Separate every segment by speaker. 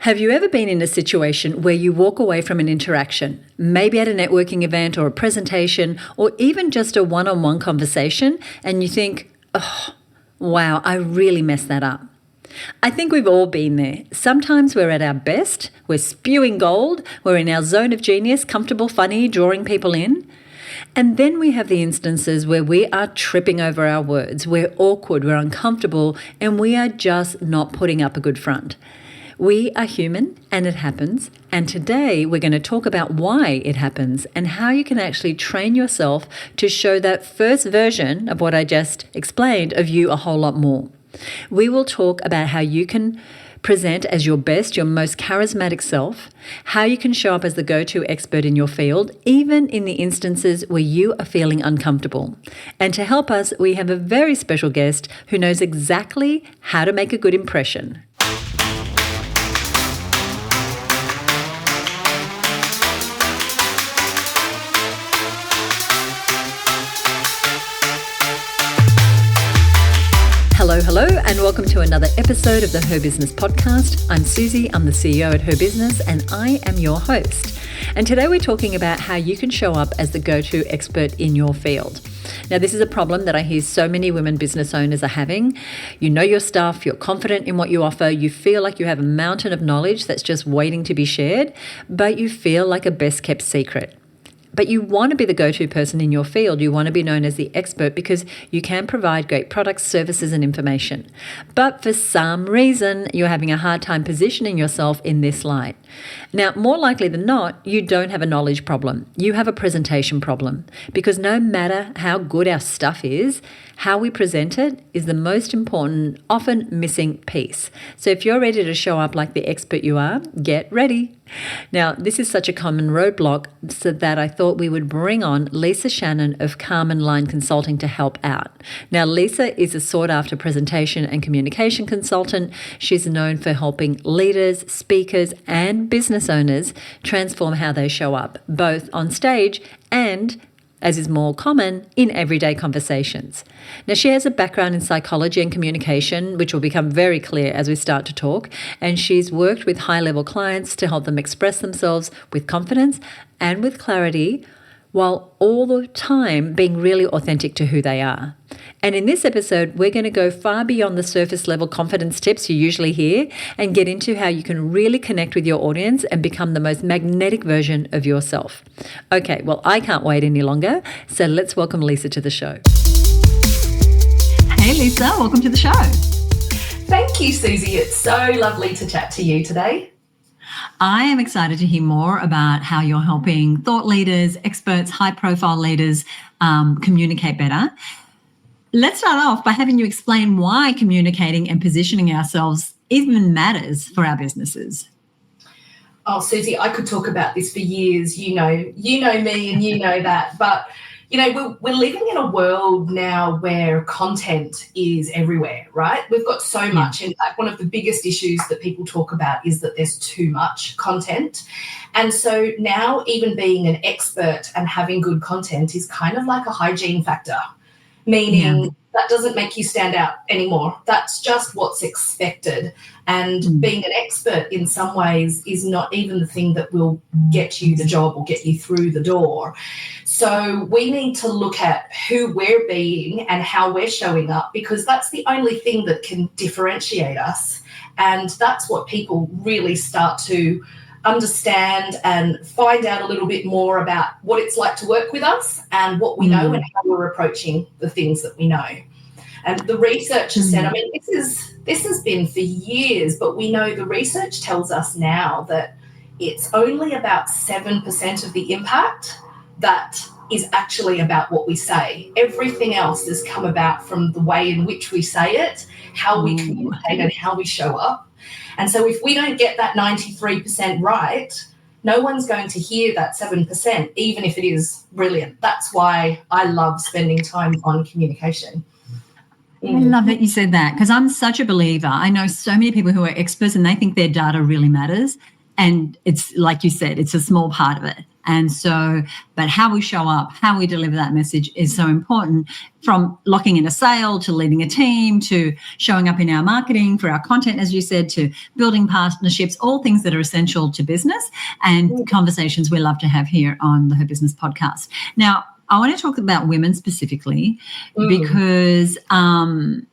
Speaker 1: Have you ever been in a situation where you walk away from an interaction, maybe at a networking event or a presentation, or even just a one-on-one conversation, and you think, oh, wow, I really messed that up? I think we've all been there. Sometimes we're at our best, we're spewing gold, we're in our zone of genius, comfortable, funny, drawing people in. And then we have the instances where we are tripping over our words, we're awkward, we're uncomfortable, and we are just not putting up a good front. We are human and it happens, and today we're going to talk about why it happens and how you can actually train yourself to show that first version of what I just explained of you a whole lot more. We will talk about how you can present as your best, your most charismatic self, how you can show up as the go-to expert in your field, even in the instances where you are feeling uncomfortable. And to help us, we have a very special guest who knows exactly how to make a good impression. Hello, and welcome to another episode of the Her Business Podcast. I'm Susie, I'm the CEO at Her Business, and I am your host. And today we're talking about how you can show up as the go-to expert in your field. Now, this is a problem that I hear so many women business owners are having. You know your stuff, you're confident in what you offer, you feel like you have a mountain of knowledge that's just waiting to be shared, but you feel like a best-kept secret. But you want to be the go-to person in your field. You want to be known as the expert because you can provide great products, services, and information. But for some reason, you're having a hard time positioning yourself in this light. Now, more likely than not, you don't have a knowledge problem. You have a presentation problem because no matter how good our stuff is, how we present it is the most important, often missing piece. So if you're ready to show up like the expert you are, get ready. Now, this is such a common roadblock so that I thought we would bring on Leesa Shannon of Calm & Line Consulting to help out. Now, Leesa is a sought-after presentation and communication consultant. She's known for helping leaders, speakers, and business owners transform how they show up, both on stage and, as is more common, in everyday conversations. Now, she has a background in psychology and communication, which will become very clear as we start to talk, and she's worked with high-level clients to help them express themselves with confidence and with clarity, while all the time being really authentic to who they are. And in this episode, we're going to go far beyond the surface level confidence tips you usually hear and get into how you can really connect with your audience and become the most magnetic version of yourself. Okay, well, I can't wait any longer, so let's welcome Leesa to the show. Hey, Leesa, welcome to the show.
Speaker 2: Thank you, Susie. It's so lovely to chat to you today.
Speaker 1: I am excited to hear more about how you're helping thought leaders, experts, high-profile leaders communicate better. Let's start off by having you explain why communicating and positioning ourselves even matters for our businesses.
Speaker 2: Oh, Susie, I could talk about this for years. You know me and you know that. But, we're living in a world now where content is everywhere, right? We've got so much. In fact, one of the biggest issues that people talk about is that there's too much content. And so now even being an expert and having good content is kind of like a hygiene factor, meaning that doesn't make you stand out anymore. That's just what's expected. And being an expert in some ways is not even the thing that will get you the job or get you through the door. So we need to look at who we're being and how we're showing up, because that's the only thing that can differentiate us. And that's what people really start to understand and find out a little bit more about what it's like to work with us and what we know and how we're approaching the things that we know. And the research has said, this has been for years, but we know the research tells us now that it's only about 7% of the impact that is actually about what we say. Everything else has come about from the way in which we say it, how we communicate and how we show up. And so if we don't get that 93% right, no one's going to hear that 7%, even if it is brilliant. That's why I love spending time on communication.
Speaker 1: I love that you said that, because I'm such a believer. I know so many people who are experts and they think their data really matters. And it's like you said, it's a small part of it. And so, but how we show up, how we deliver that message is so important, from locking in a sale to leading a team to showing up in our marketing for our content, as you said, to building partnerships, all things that are essential to business and conversations we love to have here on the Her Business podcast. Now, I want to talk about women specifically because everyone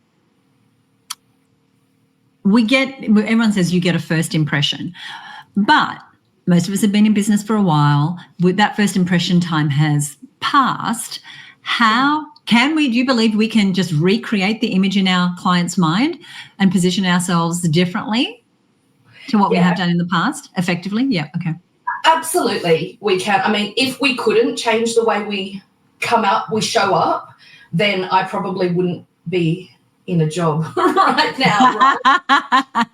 Speaker 1: says you get a first impression, but most of us have been in business for a while. With that first impression time has passed. Do you believe we can just recreate the image in our client's mind and position ourselves differently to what we have done in the past effectively? Yeah. Okay.
Speaker 2: Absolutely, we can. I mean, if we couldn't change the way we show up, then I probably wouldn't be in a job right now, right?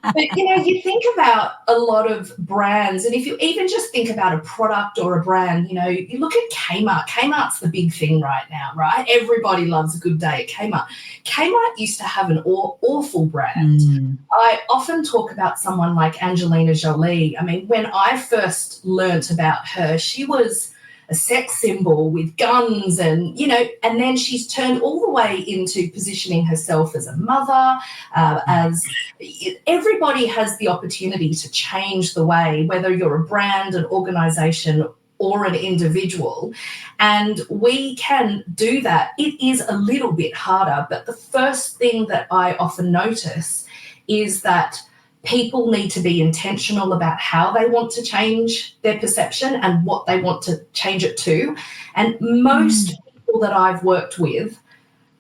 Speaker 2: But, you think about a lot of brands, and if you even just think about a product or a brand, you look at Kmart. Kmart's the big thing right now, right? Everybody loves a good day at Kmart. Kmart used to have an awful brand. I often talk about someone like Angelina Jolie. I mean, when I first learnt about her, she was a sex symbol with guns and then she's turned all the way into positioning herself as a mother, everybody has the opportunity to change the way, whether you're a brand, an organization, or an individual, and we can do that. It is a little bit harder, but the first thing that I often notice is that people need to be intentional about how they want to change their perception and what they want to change it to. And most people that I've worked with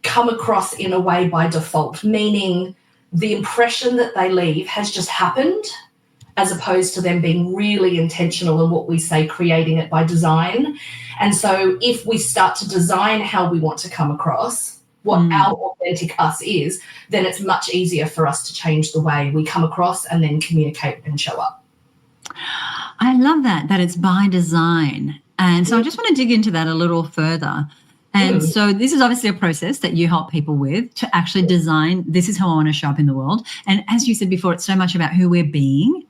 Speaker 2: come across in a way by default, meaning the impression that they leave has just happened, as opposed to them being really intentional in what we say, creating it by design. And so if we start to design how we want to come across, what our authentic us is, then it's much easier for us to change the way we come across and then communicate and show up.
Speaker 1: I love that it's by design. And so I just want to dig into that a little further. And so this is obviously a process that you help people with to actually design, this is how I want to show up in the world. And as you said before, it's so much about who we're being,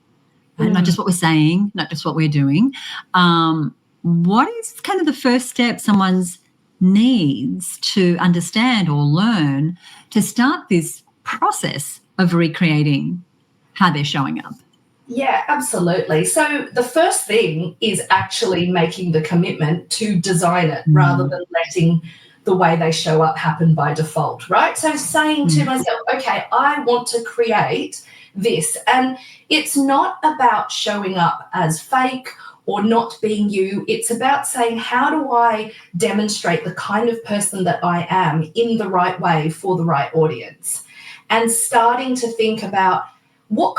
Speaker 1: right? Not just what we're saying, not just what we're doing. What is kind of the first step someone's needs to understand or learn to start this process of recreating how they're showing up?
Speaker 2: Yeah, absolutely. So the first thing is actually making the commitment to design it rather than letting the way they show up happen by default, right? So saying to myself, okay, I want to create this. And it's not about showing up as fake or not being you. It's about saying, how do I demonstrate the kind of person that I am in the right way for the right audience? And starting to think about what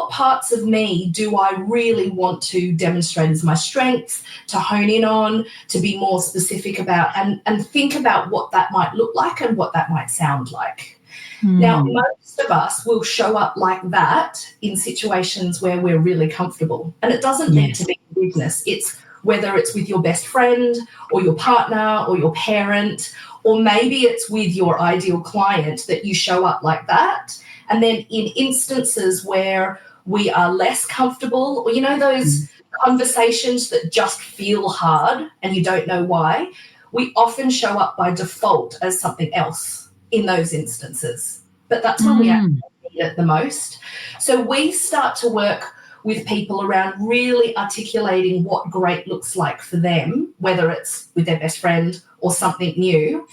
Speaker 2: parts of me do I really want to demonstrate as my strengths, to hone in on, to be more specific about, and think about what that might look like and what that might sound like. Now, most of us will show up like that in situations where we're really comfortable. And it doesn't need to be business. It's whether it's with your best friend or your partner or your parent, or maybe it's with your ideal client that you show up like that. And then in instances where we are less comfortable, or those conversations that just feel hard and you don't know why, we often show up by default as something else in those instances. But that's when we actually need it the most. So we start to work with people around really articulating what great looks like for them, whether it's with their best friend or something new.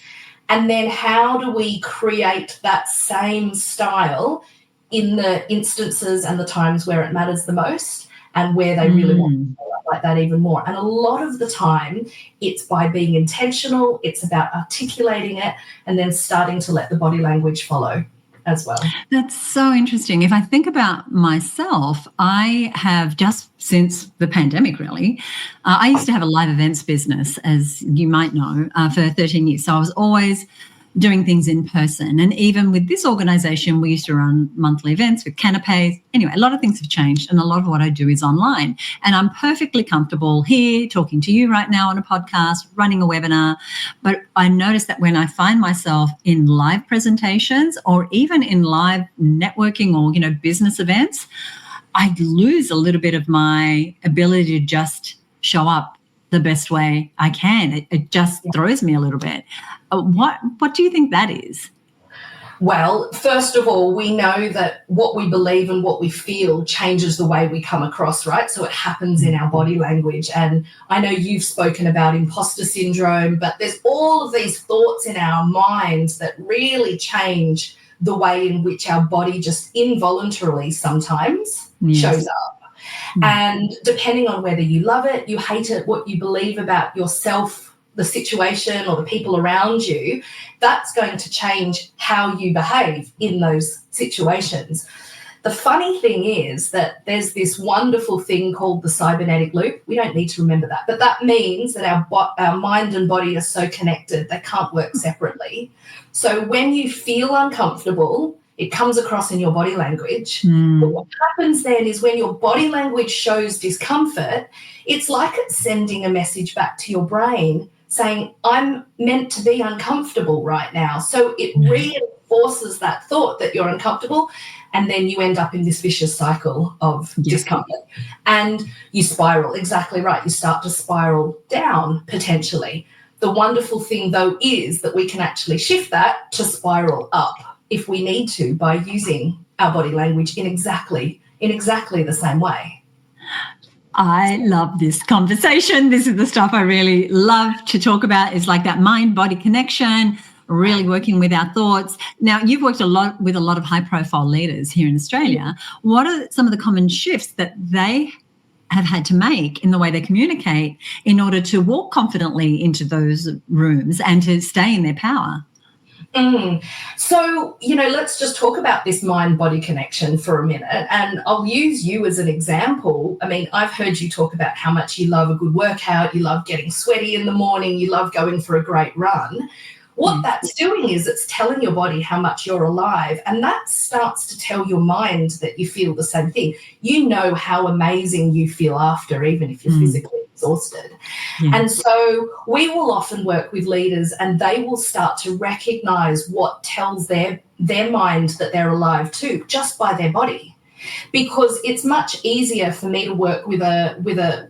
Speaker 2: And then how do we create that same style in the instances and the times where it matters the most and where they really want to show up like that even more. And a lot of the time it's by being intentional, it's about articulating it and then starting to let the body language follow as well.
Speaker 1: That's so interesting. If I think about myself, I have just since the pandemic, really, I used to have a live events business, as you might know, for 13 years. So I was always doing things in person. And even with this organization, we used to run monthly events with canapes. Anyway, a lot of things have changed and a lot of what I do is online. And I'm perfectly comfortable here talking to you right now on a podcast, running a webinar. But I notice that when I find myself in live presentations or even in live networking or, business events, I lose a little bit of my ability to just show up the best way I can. It just throws me a little bit. What do you think that is?
Speaker 2: Well, first of all, we know that what we believe and what we feel changes the way we come across, right? So it happens in our body language. And I know you've spoken about imposter syndrome, but there's all of these thoughts in our minds that really change the way in which our body just involuntarily sometimes shows up. And depending on whether you love it, you hate it, what you believe about yourself, the situation or the people around you, that's going to change how you behave in those situations. The funny thing is that there's this wonderful thing called the cybernetic loop. We don't need to remember that, but that means that our mind and body are so connected, they can't work separately. So when you feel uncomfortable, it comes across in your body language. But what happens then is when your body language shows discomfort, it's like it's sending a message back to your brain saying, I'm meant to be uncomfortable right now. So it reinforces that thought that you're uncomfortable, and then you end up in this vicious cycle of discomfort. And you spiral, exactly right. You start to spiral down potentially. The wonderful thing, though, is that we can actually shift that to spiral up if we need to by using our body language in exactly the same way.
Speaker 1: I love this conversation. This is the stuff I really love to talk about, is like that mind-body connection, really working with our thoughts. Now, you've worked a lot with a lot of high-profile leaders here in Australia. What are some of the common shifts that they have had to make in the way they communicate in order to walk confidently into those rooms and to stay in their power?
Speaker 2: So, let's just talk about this mind-body connection for a minute, and I'll use you as an example. I mean, I've heard you talk about how much you love a good workout, you love getting sweaty in the morning, you love going for a great run. What that's doing is it's telling your body how much you're alive, and that starts to tell your mind that you feel the same thing. You know how amazing you feel after, even if you're physically exhausted. And so we will often work with leaders, and they will start to recognize what tells their mind that they're alive too, just by their body. Because it's much easier for me to work with a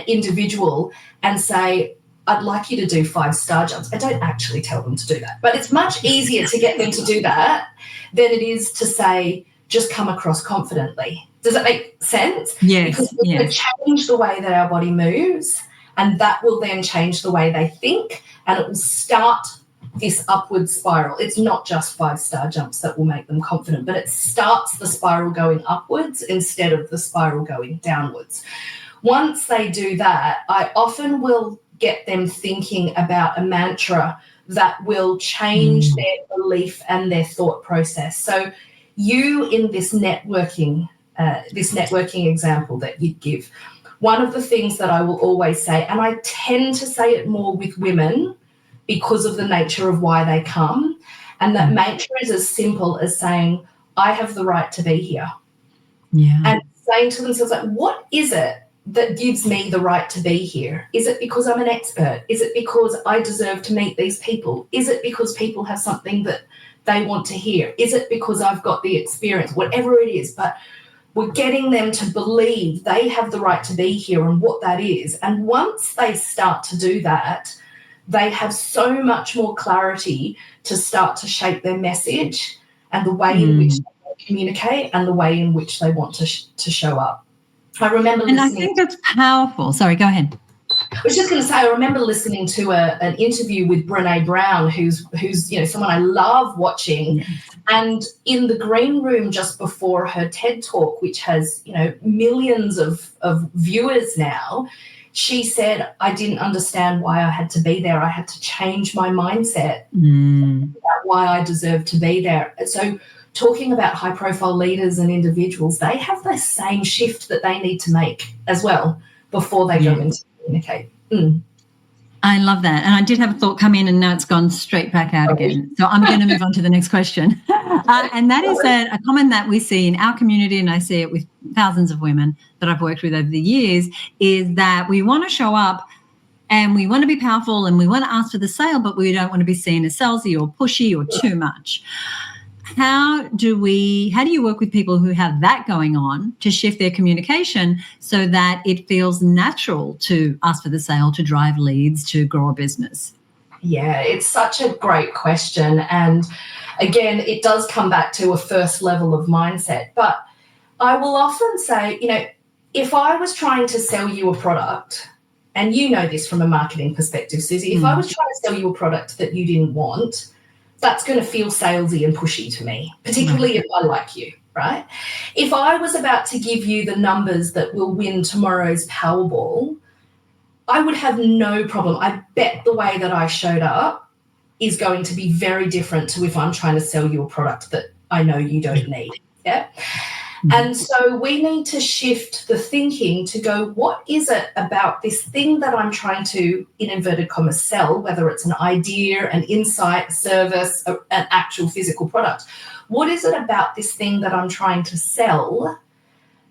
Speaker 2: individual and say, I'd like you to do 5-star jumps. I don't actually tell them to do that, but it's much easier to get them to do that than it is to say, just come across confidently. Does that make sense?
Speaker 1: Yes.
Speaker 2: Because we're going to change the way that our body moves, and that will then change the way they think, and it will start this upward spiral. It's not just 5-star jumps that will make them confident, but it starts the spiral going upwards instead of the spiral going downwards. Once they do that, I often will get them thinking about a mantra that will change their belief and their thought process. So you, in this networking example that you give, one of the things that I will always say, and I tend to say it more with women because of the nature of why they come, and that mantra is as simple as saying, I have the right to be here. And saying to themselves, like, what is it that gives me the right to be here? Is it because I'm an expert? Is it because I deserve to meet these people? Is it because people have something that they want to hear? Is it because I've got the experience? Whatever it is, but we're getting them to believe they have the right to be here and what that is. And once they start to do that, they have so much more clarity to start to shape their message and the way in which they communicate and the way in which they want to show up. I remember listening.
Speaker 1: And I think that's powerful. Sorry, go ahead.
Speaker 2: I was just going to say, I remember listening to an interview with Brené Brown, who's someone I love watching. Yes. And in the green room just before her TED Talk, which has, millions of viewers now, she said, I didn't understand why I had to be there. I had to change my mindset about why I deserve to be there. And so talking about high-profile leaders and individuals, they have the same shift that they need to make as well before they go into communicate.
Speaker 1: I love that. And I did have a thought come in, and now it's gone straight back out again. So I'm going to move on to the next question. And that is a comment that we see in our community, and I see it with thousands of women that I've worked with over the years, is that we want to show up and we want to be powerful and we want to ask for the sale, but we don't want to be seen as salesy or pushy or too much. how do you work with people who have that going on to shift their communication so that it feels natural to ask for the sale, to drive leads, to grow a business?
Speaker 2: Yeah, it's such a great question. And again, it does come back to a first level of mindset. But I will often say, if I was trying to sell you a product, and you know this from a marketing perspective, Susie, if I was trying to sell you a product that you didn't want, that's going to feel salesy and pushy to me, particularly if I like you, right? If I was about to give you the numbers that will win tomorrow's Powerball, I would have no problem. I bet the way that I showed up is going to be very different to if I'm trying to sell you a product that I know you don't need. Yeah. And so we need to shift the thinking to go, what is it about this thing that I'm trying to, in inverted commas, sell, whether it's an idea, an insight, a service, an actual physical product? What is it about this thing that I'm trying to sell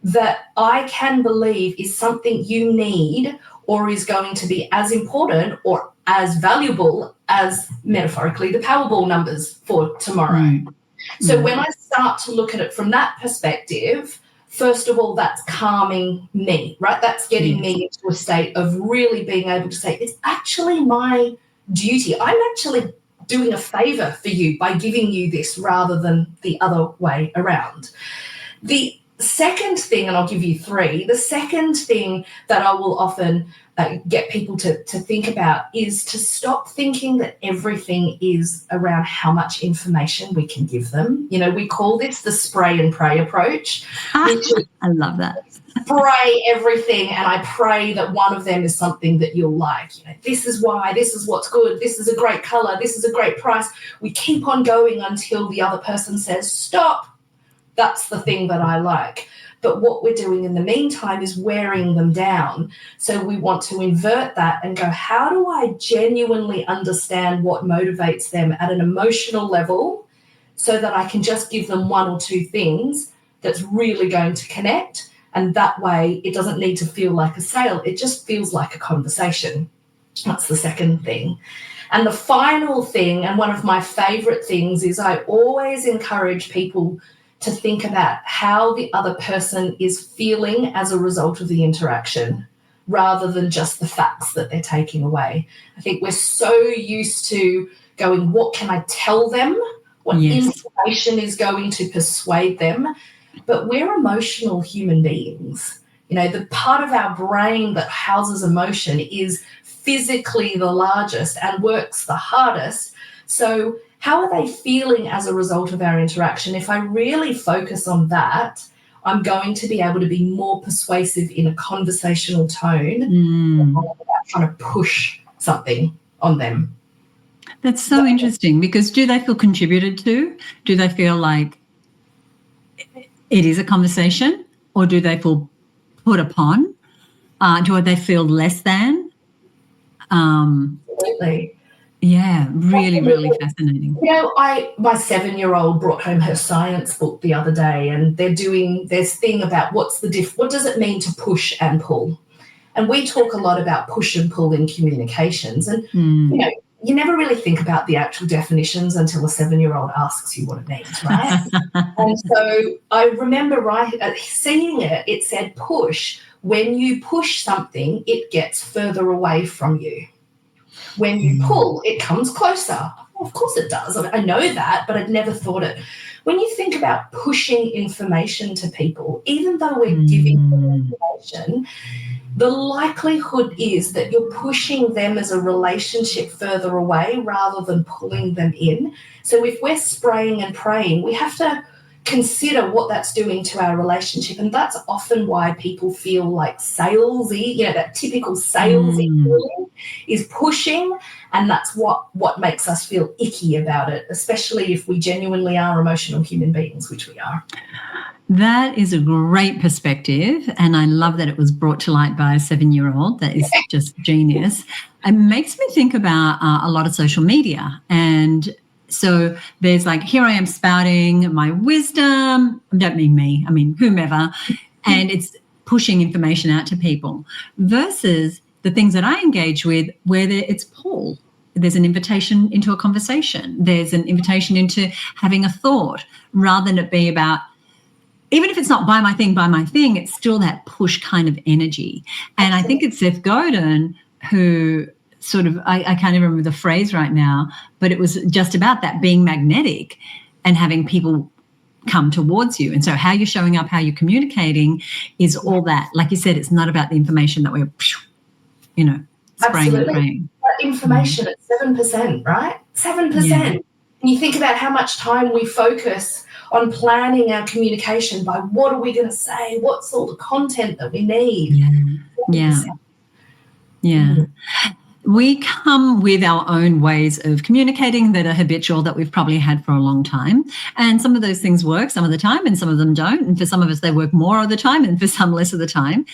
Speaker 2: that I can believe is something you need or is going to be as important or as valuable as, metaphorically, the Powerball numbers for tomorrow? So when I start to look at it from that perspective, first of all, that's calming me, right? That's getting me into a state of really being able to say, it's actually my duty. I'm actually doing a favor for you by giving you this rather than the other way around. The second thing, and I'll give you three, the second thing that I will often get people to think about is to stop thinking that everything is around how much information we can give them. We call this the spray and pray approach. Which is
Speaker 1: I love that.
Speaker 2: Spray everything, and I pray that one of them is something that you'll like. This is why, this is what's good, this is a great color, this is a great price. We keep on going until the other person says, stop, that's the thing that I like. But what we're doing in the meantime is wearing them down. So we want to invert that and go, how do I genuinely understand what motivates them at an emotional level so that I can just give them one or two things that's really going to connect? And that way it doesn't need to feel like a sale. It just feels like a conversation. That's the second thing. And the final thing, and one of my favorite things, is I always encourage people to think about how the other person is feeling as a result of the interaction rather than just the facts that they're taking away. I think we're so used to going, what can I tell them? What information is going to persuade them? But we're emotional human beings. The part of our brain that houses emotion is physically the largest and works the hardest. So how are they feeling as a result of our interaction? If I really focus on that, I'm going to be able to be more persuasive in a conversational tone without trying to push something on them.
Speaker 1: That's so interesting, because do they feel contributed to? Do they feel like it is a conversation, or do they feel put upon? Do they feel less than?
Speaker 2: Absolutely.
Speaker 1: Yeah, really, really fascinating.
Speaker 2: My 7-year-old brought home her science book the other day, and they're doing this thing about what does it mean to push and pull? And we talk a lot about push and pull in communications, and you never really think about the actual definitions until a 7-year-old asks you what it means, right? And so I remember seeing it. It said push. When you push something, it gets further away from you. When you pull, it comes closer. Well, of course it does. I know that, but I'd never thought it. When you think about pushing information to people, even though we're giving them information, the likelihood is that you're pushing them as a relationship further away rather than pulling them in. So if we're spraying and praying, we have to consider what that's doing to our relationship. And that's often why people feel like salesy, that typical salesy feeling is pushing. And that's what makes us feel icky about it, especially if we genuinely are emotional human beings, which we are.
Speaker 1: That is a great perspective, and I love that it was brought to light by a 7-year-old. That is just genius. It makes me think about a lot of social media, and so there's like, here I am spouting my wisdom. I don't mean me, I mean whomever, and it's pushing information out to people versus the things that I engage with where it's pull. there's an invitation into a conversation. There's an invitation into having a thought, rather than it be about, even if it's not buy my thing, it's still that push kind of energy. And I think it's Seth Godin who sort of, I can't even remember the phrase right now, but it was just about that, being magnetic and having people come towards you. And so how you're showing up, how you're communicating is all that. Like you said, it's not about the information that we're, spraying and praying.
Speaker 2: That information at 7%, right? 7%.
Speaker 1: Yeah.
Speaker 2: And you think about how much time we focus on planning our communication by what are we going to say? What's all the content that we need?
Speaker 1: Yeah. We come with our own ways of communicating that are habitual, that we've probably had for a long time. And some of those things work some of the time and some of them don't. And for some of us, they work more of the time and for some less of the time.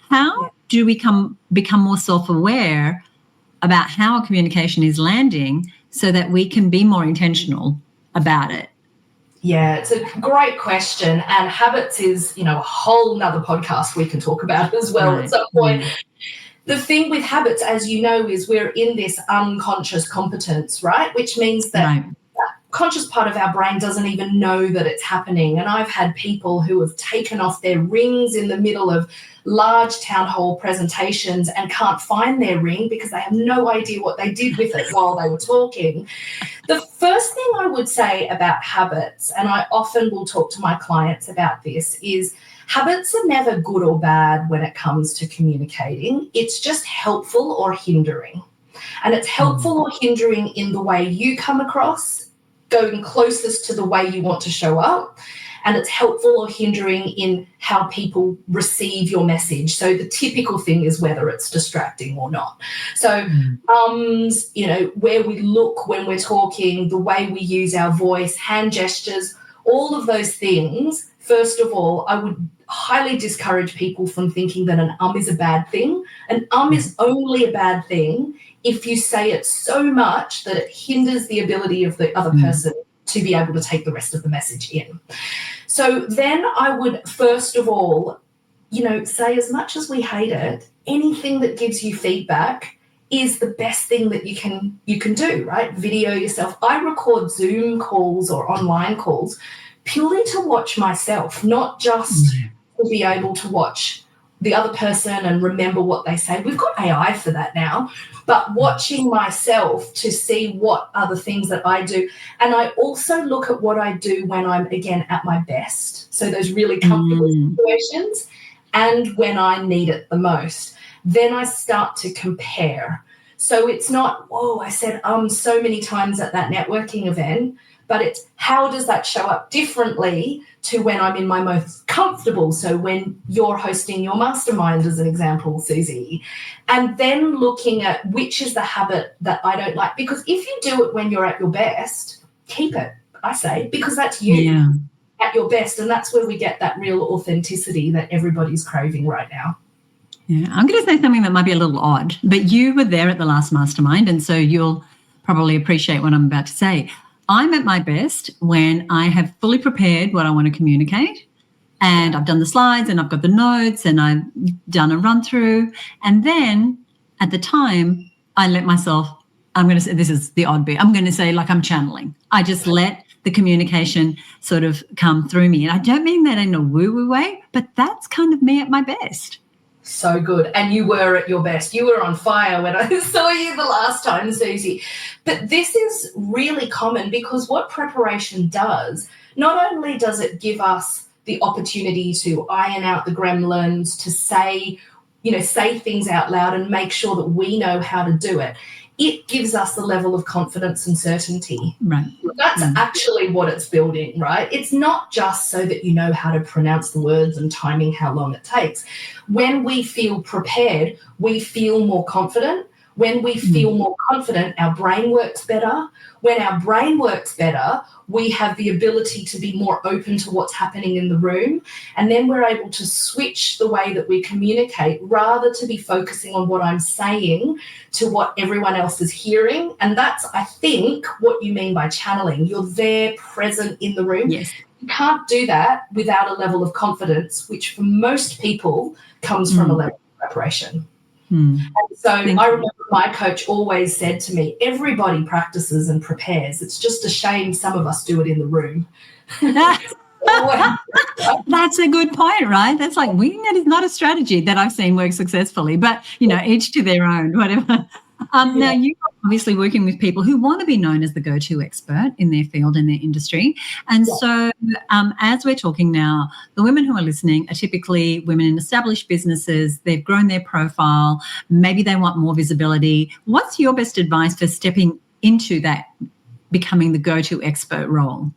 Speaker 1: How do we become more self-aware about how our communication is landing so that we can be more intentional about it?
Speaker 2: Yeah, it's a great question. And habits is, a whole nother podcast we can talk about as well at some point. The thing with habits, as you know, is we're in this unconscious competence, right? Which means that that conscious part of our brain doesn't even know that it's happening. And I've had people who have taken off their rings in the middle of large town hall presentations and can't find their ring because they have no idea what they did with it while they were talking. The first thing I would say about habits, and I often will talk to my clients about this, is habits are never good or bad when it comes to communicating. It's just helpful or hindering. And it's helpful or hindering in the way you come across, going closest to the way you want to show up. And it's helpful or hindering in how people receive your message. So the typical thing is whether it's distracting or not. So where we look when we're talking, the way we use our voice, hand gestures, all of those things. First of all, I would highly discourage people from thinking that an is a bad thing. An is only a bad thing if you say it so much that it hinders the ability of the other person to be able to take the rest of the message in. So then I would, first of all, say, as much as we hate it, anything that gives you feedback is the best thing that you can do, right? Video yourself. I record Zoom calls or online calls purely to watch myself, not just to be able to watch the other person and remember what they say. We've got AI for that now, but watching myself to see what are the things that I do. And I also look at what I do when I'm, again, at my best. So those really comfortable situations and when I need it the most. Then I start to compare. So it's not, I said so many times at that networking event, but it's how does that show up differently to when I'm in my most comfortable. So when you're hosting your mastermind, as an example, Susie, and then looking at which is the habit that I don't like. Because if you do it when you're at your best, keep it, I say, because that's you at your best. And that's where we get that real authenticity that everybody's craving right now.
Speaker 1: Yeah, I'm going to say something that might be a little odd, but you were there at the last mastermind, and so you'll probably appreciate what I'm about to say. I'm at my best when I have fully prepared what I want to communicate, and I've done the slides and I've got the notes and I've done a run through. And then at the time, I let myself, I'm going to say, this is the odd bit, I'm going to say like I'm channeling. I just let the communication sort of come through me. And I don't mean that in a woo-woo way, but that's kind of me at my best.
Speaker 2: So good. And you were at your best. You were on fire when I saw you the last time, Susie. But this is really common because what preparation does, not only does it give us the opportunity to iron out the gremlins, to say things out loud and make sure that we know how to do it, it gives us a level of confidence and certainty.
Speaker 1: Right.
Speaker 2: That's actually what it's building, right? It's not just so that you know how to pronounce the words and timing how long it takes. When we feel prepared, we feel more confident. When we feel more confident, our brain works better. When our brain works better, we have the ability to be more open to what's happening in the room. And then we're able to switch the way that we communicate rather to be focusing on what I'm saying to what everyone else is hearing. And that's, I think, what you mean by channeling. You're there, present in the room.
Speaker 1: Yes.
Speaker 2: You can't do that without a level of confidence, which for most people comes from a level of preparation. And so I remember my coach always said to me, everybody practices and prepares. It's just a shame some of us do it in the room.
Speaker 1: That's a good point, right? That's like winging it is not a strategy that I've seen work successfully, but, each to their own, whatever. Now, you're obviously working with people who want to be known as the go-to expert in their field, in their industry. And so as we're talking now, the women who are listening are typically women in established businesses. They've grown their profile. Maybe they want more visibility. What's your best advice for stepping into that, becoming the go-to expert role?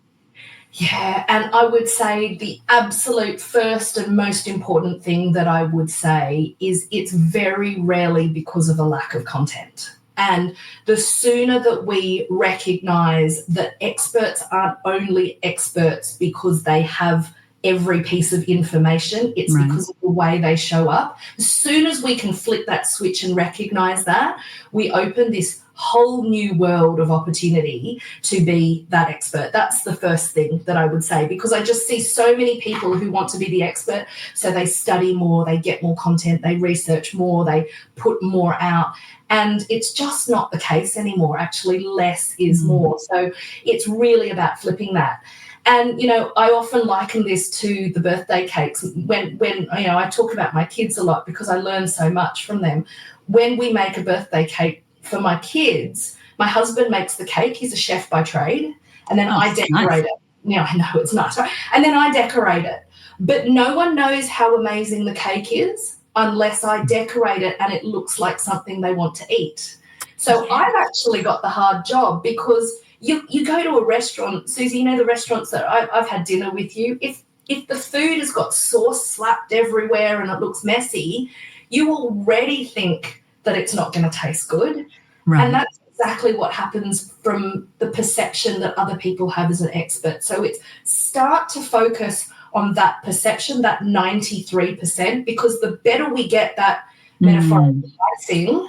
Speaker 2: Yeah, and I would say the absolute first and most important thing that I would say is it's very rarely because of a lack of content. And the sooner that we recognise that experts aren't only experts because they have every piece of information, it's because of the way they show up. As soon as we can flip that switch and recognise that, we open this whole new world of opportunity to be that expert. That's the first thing that I would say, because I just see so many people who want to be the expert. So they study more, they get more content, they research more, they put more out. And it's just not the case anymore. Actually, less is more. So it's really about flipping that. And, I often liken this to the birthday cakes. When I talk about my kids a lot because I learn so much from them. When we make a birthday cake for my kids, my husband makes the cake. He's a chef by trade. And then I decorate it. Yeah, I know it's nice, right? And then I decorate it. But no one knows how amazing the cake is unless I decorate it and it looks like something they want to eat. So I've actually got the hard job because you go to a restaurant, Susie, the restaurants that I've had dinner with you, if the food has got sauce slapped everywhere and it looks messy, you already think that it's not going to taste good. Right. And that's exactly what happens from the perception that other people have as an expert. So it's start to focus on that perception, that 93%, because the better we get that metaphorical icing,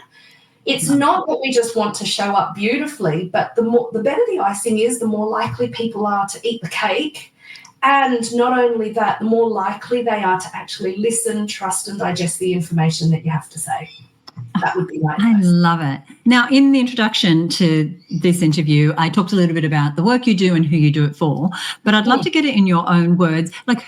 Speaker 2: it's not that we just want to show up beautifully, but the better the icing is, the more likely people are to eat the cake. And not only that, the more likely they are to actually listen, trust, and digest the information that you have to say. That would be my advice. I
Speaker 1: love it. Now, in the introduction to this interview, I talked a little bit about the work you do and who you do it for, but I'd love to get it in your own words. Like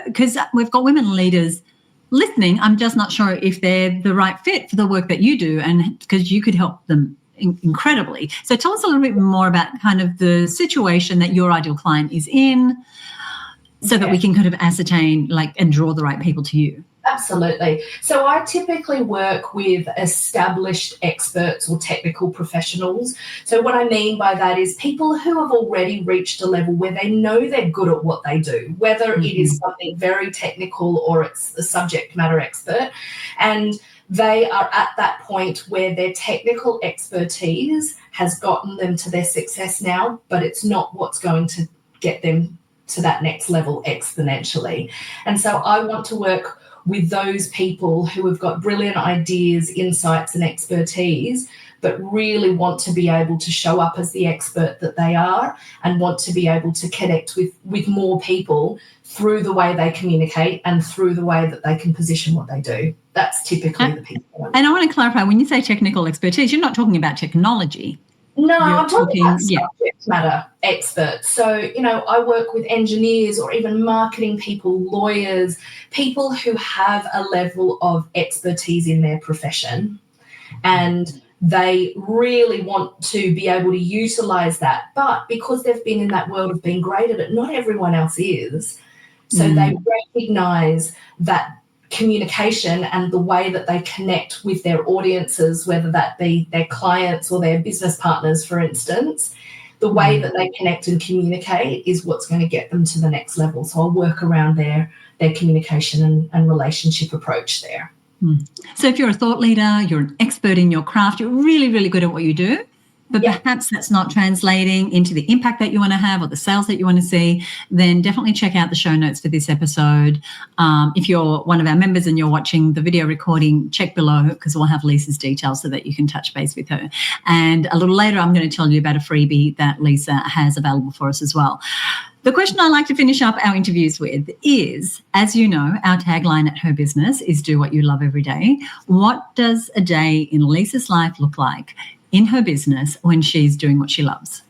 Speaker 1: because we've got women leaders listening, I'm just not sure if they're the right fit for the work that you do, and because you could help them incredibly. So tell us a little bit more about kind of the situation that your ideal client is in so that we can kind of ascertain and draw the right people to you.
Speaker 2: Absolutely. So I typically work with established experts or technical professionals. So what I mean by that is people who have already reached a level where they know they're good at what they do, whether it is something very technical or it's a subject matter expert. And they are at that point where their technical expertise has gotten them to their success now, but it's not what's going to get them to that next level exponentially. And so I want to work with those people who have got brilliant ideas, insights, and expertise, but really want to be able to show up as the expert that they are and want to be able to connect with more people through the way they communicate and through the way that they can position what they do. That's typically the people.
Speaker 1: And I want to clarify, when you say technical expertise, you're not talking about technology.
Speaker 2: No, I'm talking about subject matter experts. So, I work with engineers or even marketing people, lawyers, people who have a level of expertise in their profession, and they really want to be able to utilise that. But because they've been in that world of being great at it, not everyone else is. So they recognise that communication and the way that they connect with their audiences, whether that be their clients or their business partners, for instance, the way that they connect and communicate is what's going to get them to the next level. So I'll work around their communication and relationship approach there.
Speaker 1: So if you're a thought leader, you're an expert in your craft, you're really, really good at what you do, but perhaps that's not translating into the impact that you want to have or the sales that you want to see, then definitely check out the show notes for this episode. If you're one of our members and you're watching the video recording, check below because we'll have Leesa's details so that you can touch base with her. And a little later, I'm going to tell you about a freebie that Leesa has available for us as well. The question I like to finish up our interviews with is, as you know, our tagline at Her Business is do what you love every day. What does a day in Leesa's life look like in her business when she's doing what she loves?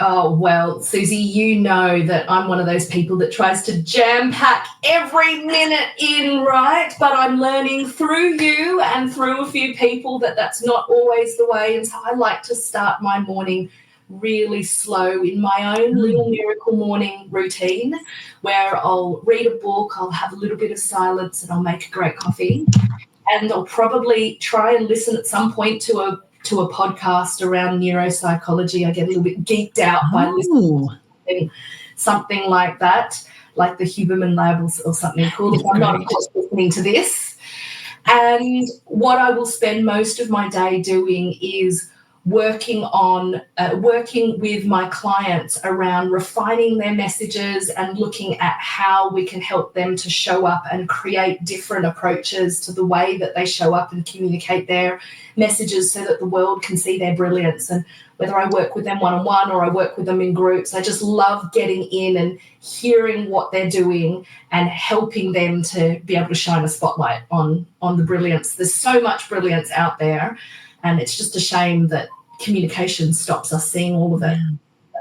Speaker 2: Oh, well, Susie, you know that I'm one of those people that tries to jam-pack every minute in, right? But I'm learning through you and through a few people that that's not always the way. And so I like to start my morning really slow in my own little miracle morning routine where I'll read a book, I'll have a little bit of silence, and I'll make a great coffee. And I'll probably try and listen at some point to a podcast around neuropsychology. I get a little bit geeked out by listening to something like that, like the Huberman Lab or something cool. If I'm not, of course, listening to this. And what I will spend most of my day doing is working with my clients around refining their messages and looking at how we can help them to show up and create different approaches to the way that they show up and communicate their messages so that the world can see their brilliance. And whether I work with them one-on-one or I work with them in groups, I just love getting in and hearing what they're doing and helping them to be able to shine a spotlight on the brilliance. There's so much brilliance out there, and it's just a shame that communication stops us seeing all of it.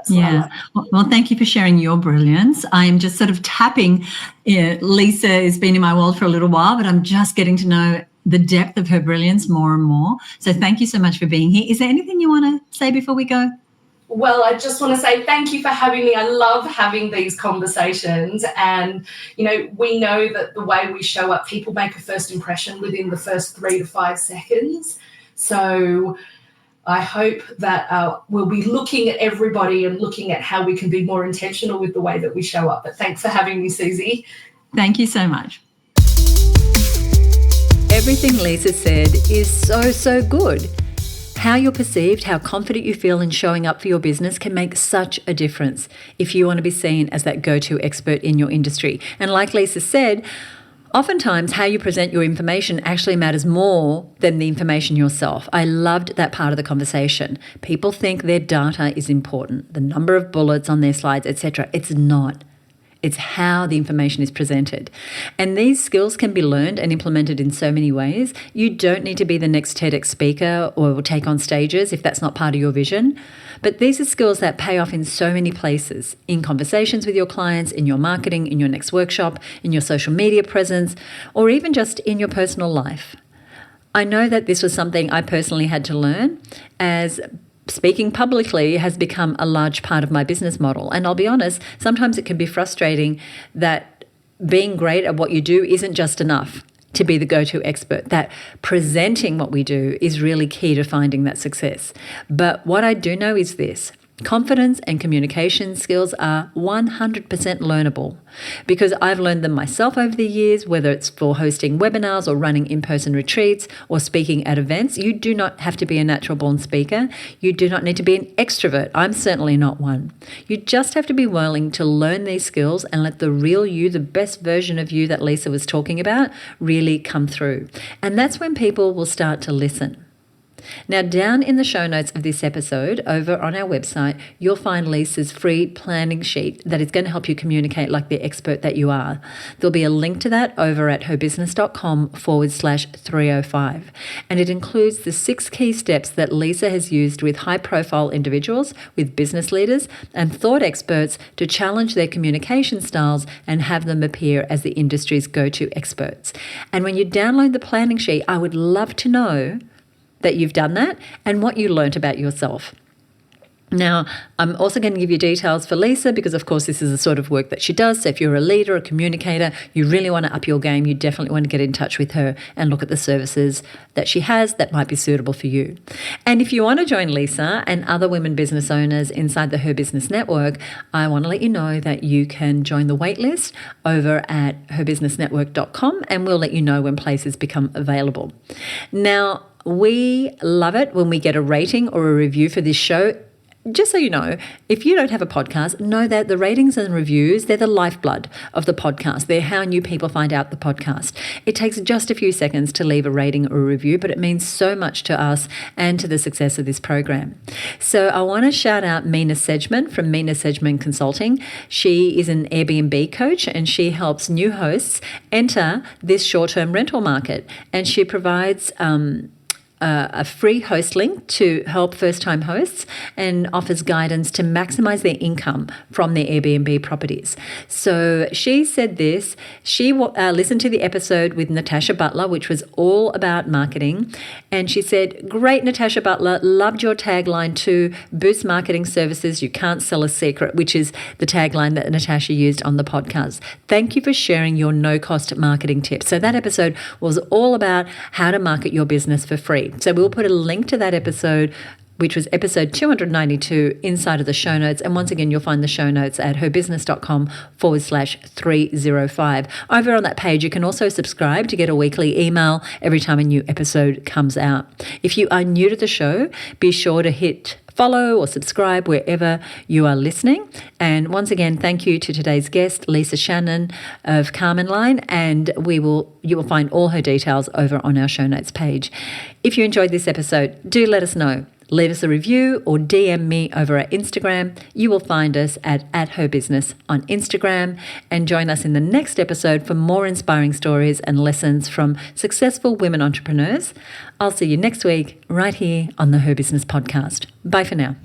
Speaker 1: Yeah. Well, thank you for sharing your brilliance. I'm just sort of tapping. Leesa has been in my world for a little while, but I'm just getting to know the depth of her brilliance more and more. So thank you so much for being here. Is there anything you want to say before we go?
Speaker 2: Well, I just want to say thank you for having me. I love having these conversations. And, we know that the way we show up, people make a first impression within the first 3 to 5 seconds. So I hope that we'll be looking at everybody and looking at how we can be more intentional with the way that we show up. But thanks for having me, Susie.
Speaker 1: Thank you so much. Everything Leesa said is so good. How you're perceived, how confident you feel in showing up for your business can make such a difference if you want to be seen as that go-to expert in your industry. And like Leesa said, oftentimes how you present your information actually matters more than the information yourself. I loved that part of the conversation. People think their data is important, the number of bullets on their slides, etc. It's not. It's how the information is presented. And these skills can be learned and implemented in so many ways. You don't need to be the next TEDx speaker or take on stages if that's not part of your vision. But these are skills that pay off in so many places, in conversations with your clients, in your marketing, in your next workshop, in your social media presence, or even just in your personal life. I know that this was something I personally had to learn as speaking publicly has become a large part of my business model. And I'll be honest, sometimes it can be frustrating that being great at what you do isn't just enough to be the go-to expert, that presenting what we do is really key to finding that success. But what I do know is this: confidence and communication skills are 100% learnable because I've learned them myself over the years, whether it's for hosting webinars or running in-person retreats or speaking at events. You do not have to be a natural-born speaker. You do not need to be an extrovert. I'm certainly not one. You just have to be willing to learn these skills and let the real you, the best version of you that Leesa was talking about, really come through. And that's when people will start to listen. Now, down in the show notes of this episode, over on our website, you'll find Leesa's free planning sheet that is going to help you communicate like the expert that you are. There'll be a link to that over at herbusiness.com/305. And it includes the 6 key steps that Leesa has used with high-profile individuals, with business leaders and thought experts to challenge their communication styles and have them appear as the industry's go-to experts. And when you download the planning sheet, I would love to know that you've done that and what you learnt about yourself. Now, I'm also going to give you details for Leesa because, of course, this is the sort of work that she does. So if you're a leader, a communicator, you really want to up your game, you definitely want to get in touch with her and look at the services that she has that might be suitable for you. And if you want to join Leesa and other women business owners inside the Her Business Network, I want to let you know that you can join the waitlist over at herbusinessnetwork.com, and we'll let you know when places become available. Now, we love it when we get a rating or a review for this show. Just so you know, if you don't have a podcast, know that the ratings and reviews, they're the lifeblood of the podcast. They're how new people find out the podcast. It takes just a few seconds to leave a rating or a review, but it means so much to us and to the success of this program. So I want to shout out Mina Sedgman from Mina Sedgman Consulting. She is an Airbnb coach and she helps new hosts enter this short-term rental market. And she provides a free host link to help first-time hosts and offers guidance to maximize their income from their Airbnb properties. So she said this. She listened to the episode with Natasha Butler, which was all about marketing. And she said, "Great, Natasha Butler. Loved your tagline to boost marketing services. You can't sell a secret," which is the tagline that Natasha used on the podcast. Thank you for sharing your no-cost marketing tips. So that episode was all about how to market your business for free. So we'll put a link to that episode, which was episode 292, inside of the show notes. And once again, you'll find the show notes at herbusiness.com/305. Over on that page, you can also subscribe to get a weekly email every time a new episode comes out. If you are new to the show, be sure to hit follow or subscribe wherever you are listening. And once again, thank you to today's guest, Leesa Shannon of Carmen Line, and you will find all her details over on our show notes page. If you enjoyed this episode, do let us know. Leave us a review or DM me over at Instagram. You will find us at @herbusiness on Instagram, and join us in the next episode for more inspiring stories and lessons from successful women entrepreneurs. I'll see you next week right here on the Her Business Podcast. Bye for now.